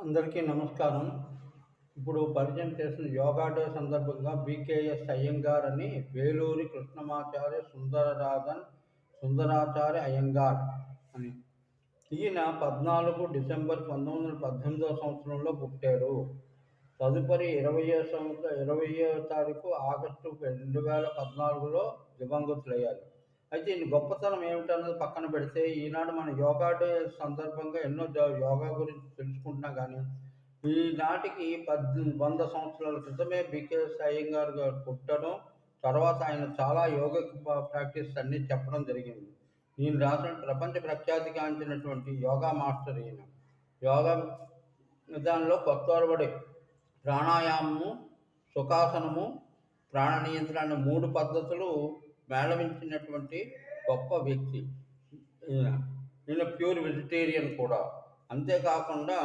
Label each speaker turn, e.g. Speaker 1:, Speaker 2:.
Speaker 1: అందరికీ నమస్కారం. ఇప్పుడు పరిచయం చేసిన యోగా డే సందర్భంగా బీకేఎస్ అయ్యంగార్ అని వేలూరి కృష్ణమాచార్య సుందరాచార్య అయ్యంగార్ అని. ఈయన 14 డిసెంబర్ 1918 సంవత్సరంలో పుట్టారు. తదుపరి 20వ తారీఖు ఆగస్టు 2014లో దివంగతులయ్యారు. అయితే ఈయన గొప్పతనం ఏమిటన్నది పక్కన పెడితే, ఈనాడు మన యోగా డే సందర్భంగా ఎన్నో యోగా గురించి తెలుసుకుంటున్నాం గానీ, ఈనాటికి 100 సంవత్సరాల క్రితమే బీకేఎస్ అయ్యంగార్ గారు పుట్టడం, తర్వాత ఆయన చాలా యోగా ప్రాక్టీస్ అన్నీ చెప్పడం జరిగింది. ఈయన రాసిన ప్రపంచ ప్రఖ్యాతిగాంచినటువంటి యోగా మాస్టర్ ఈయన. యోగా విధానంలో కొత్త ఒరవడి ప్రాణాయామము, సుఖాసనము, ప్రాణ నియంత్రణ అనే 3 పద్ధతులు మేళవించినటువంటి గొప్ప వ్యక్తి ఈయన. ఈయన ప్యూర్ వెజిటేరియన్ కూడా. అంతేకాకుండా